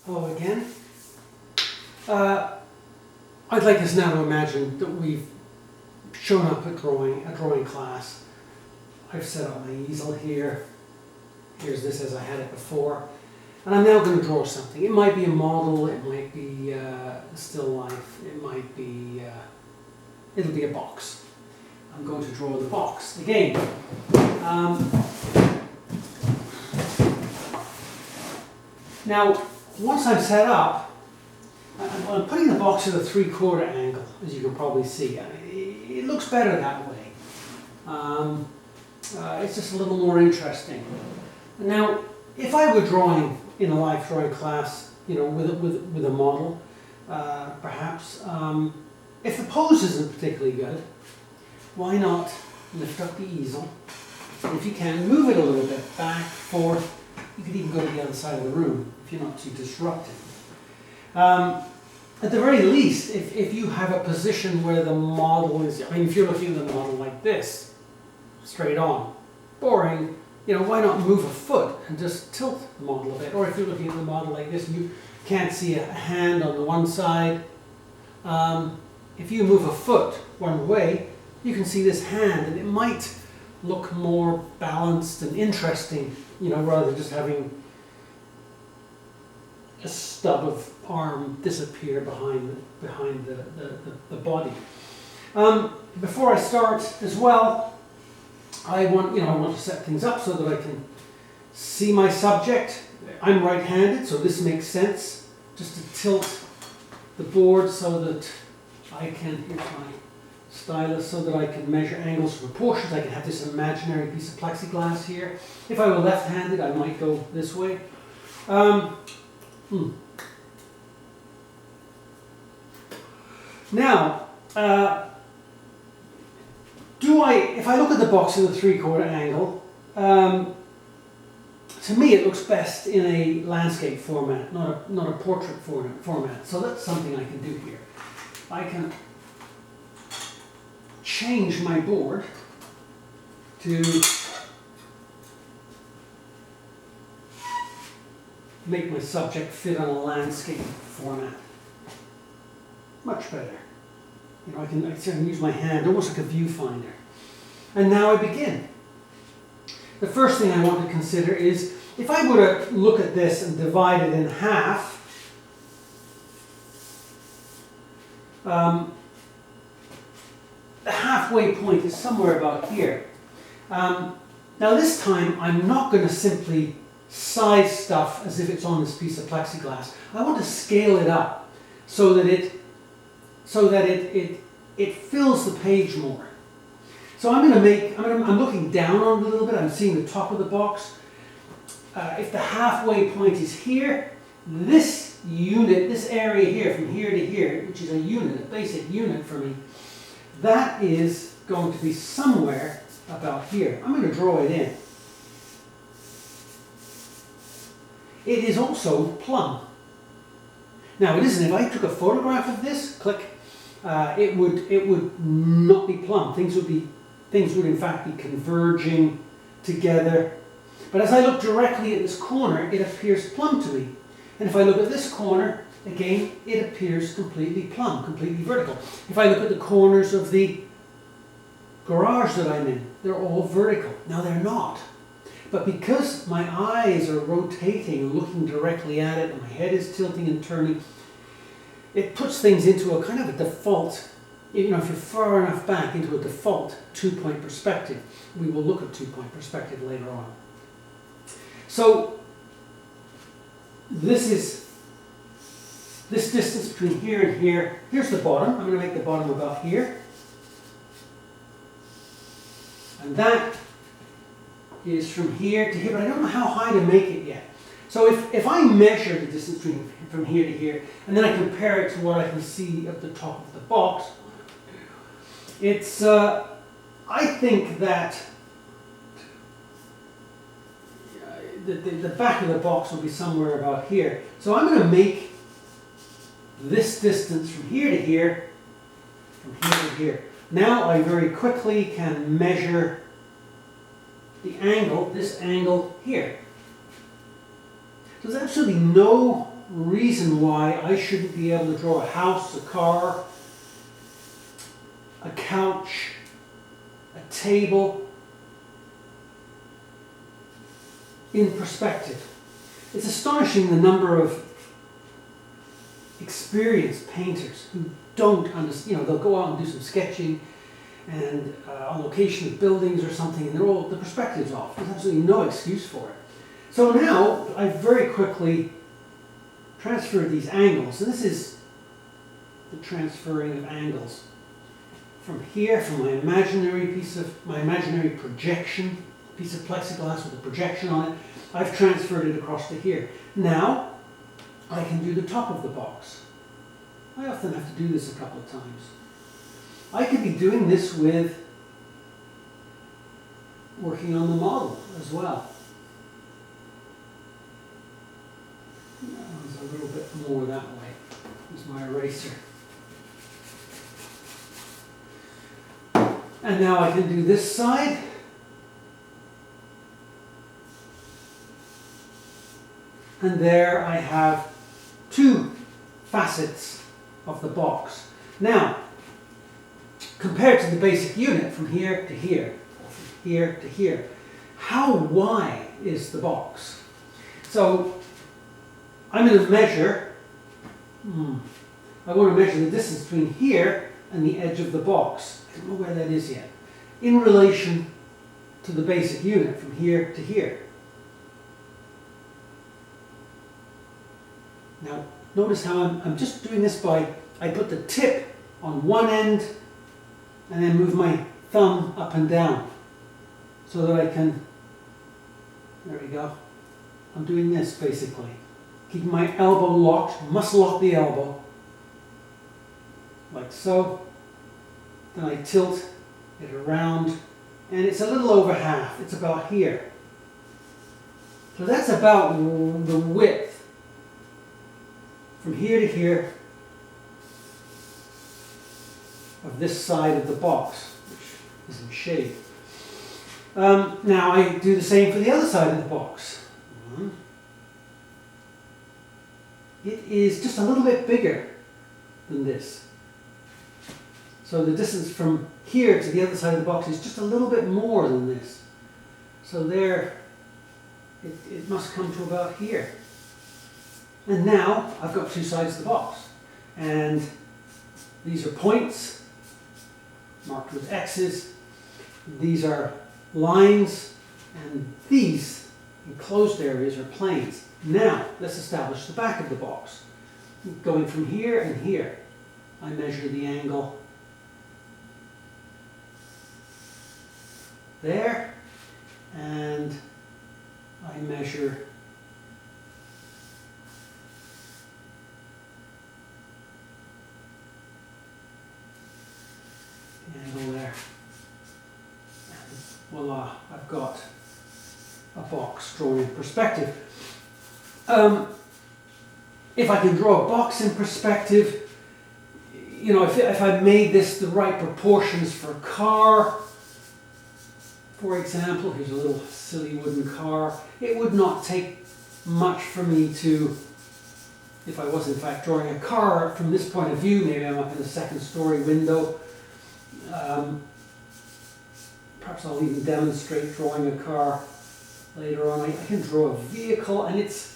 Hello again. I'd like us now to imagine that we've shown up at a drawing class. I've set up my easel here. Here's this as I had it before. And I'm now going to draw something. It might be a model, it might be still life, it might be, it'll be a box. I'm going to draw the box again. Now, once I'm set up, I'm putting the box at a 3/4 angle, as you can probably see. It looks better that way. It's just a little more interesting. Now, if I were drawing in a life drawing class, you know, with a model, perhaps, if the pose isn't particularly good, why not lift up the easel? And if you can, move it a little bit back, forth. You could even go to the other side of the room if you're not too disruptive. At the very least, if you have a position where the model is, I mean, if you're looking at the model like this, straight on, boring, you know, why not move a foot and just tilt the model a bit? Or if you're looking at the model like this and you can't see a hand on the one side, if you move a foot one way, you can see this hand, and it might look more balanced and interesting, you know, rather than just having a stub of arm disappear behind the body. Before I start as well, I want to set things up so that I can see my subject. I'm right-handed, so this makes sense, just to tilt the board so that I can, here's my stylus, so that I can measure angles for proportions. I can have this imaginary piece of plexiglass here. If I were left-handed, I might go this way. Now, if I look at the box in a 3/4 angle, to me it looks best in a landscape format, not a portrait format. So that's something I can do here. I can change my board to make my subject fit on a landscape format. Much better. You know, I can use my hand almost like a viewfinder. And now I begin. The first thing I want to consider is, if I were to look at this and divide it in half, the halfway point is somewhere about here. Now this time I'm not going to simply size stuff as if it's on this piece of plexiglass. I want to scale it up so that it fills the page more. So I'm looking down on it a little bit. I'm seeing the top of the box. If the halfway point is here, this unit, this area here, from here to here, which is a unit, a basic unit for me, that is going to be somewhere about here. I'm going to draw it in. It is also plumb. Now it isn't. If I took a photograph of this, click, it would not be plumb. Things would in fact be converging together. But as I look directly at this corner, it appears plumb to me. And if I look at this corner, again, it appears completely plumb, completely vertical. If I look at the corners of the garage that I'm in, they're all vertical. Now they're not. But because my eyes are rotating and looking directly at it, and my head is tilting and turning, it puts things into a kind of a default, you know, if you're far enough back, into a default two-point perspective. We will look at two-point perspective later on. So this distance between here and here. Here's the bottom. I'm going to make the bottom about here. And that is from here to here, but I don't know how high to make it yet. So if I measure the distance from here to here, and then I compare it to what I can see at the top of the box, it's, I think that the back of the box will be somewhere about here. So I'm going to make this distance from here to here, from here to here. Now I very quickly can measure the angle, this angle here. So there's absolutely no reason why I shouldn't be able to draw a house, a car, a couch, a table in perspective. It's astonishing the number of experienced painters who don't understand, they'll go out and do some sketching and on location of buildings or something, and the perspective's off. There's absolutely no excuse for it. So now I've very quickly transferred these angles, and this is the transferring of angles from here, from my imaginary projection, piece of plexiglass with a projection on it. I've transferred it across to here. Now I can do the top of the box. I often have to do this a couple of times. I could be doing this with working on the model as well. There's a little bit more that way. There's my eraser. And now I can do this side. And there I have two facets of the box. Now, compared to the basic unit from here to here, or from here to here, how wide is the box? So I'm going to measure, I want to measure the distance between here and the edge of the box. I don't know where that is yet. In relation to the basic unit from here to here. Now, notice how I'm just doing this by, I put the tip on one end and then move my thumb up and down so that I can, there we go. I'm doing this basically. Keeping my elbow locked, must lock the elbow, like so. Then I tilt it around, and it's a little over half. It's about here. So that's about the width from here to here of this side of the box, which is in shade. Now I do the same for the other side of the box. It is just a little bit bigger than this. So the distance from here to the other side of the box is just a little bit more than this. So there, it must come to about here. And now I've got two sides of the box. And these are points marked with X's. These are lines, and these enclosed areas are planes. Now, let's establish the back of the box. Going from here and here, I measure the angle there, and I measure the angle there. And voila, I've got a box drawn in perspective. If I can draw a box in perspective, if I made this the right proportions for a car, for example, here's a little silly wooden car, it would not take much for me to, if I was in fact drawing a car from this point of view, maybe I'm up in a second story window, perhaps I'll even demonstrate drawing a car later on. I can draw a vehicle, and it's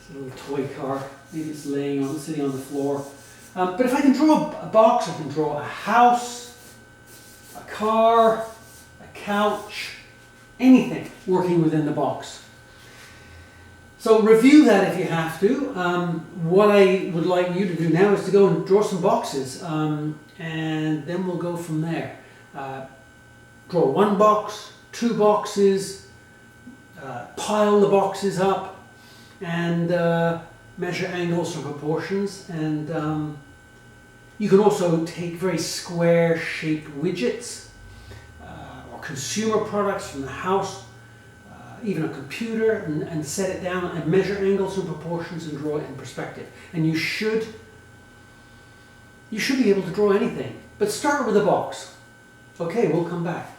a little toy car. Maybe it's sitting on the floor. But if I can draw a box, I can draw a house, a car, a couch, anything working within the box. So review that if you have to. What I would like you to do now is to go and draw some boxes, and then we'll go from there. Draw one box, two boxes, pile the boxes up, and measure angles and proportions. And you can also take very square shaped widgets or consumer products from the house, even a computer, and set it down and measure angles and proportions and draw it in perspective. And you should be able to draw anything, but start with a box. Okay, we'll come back.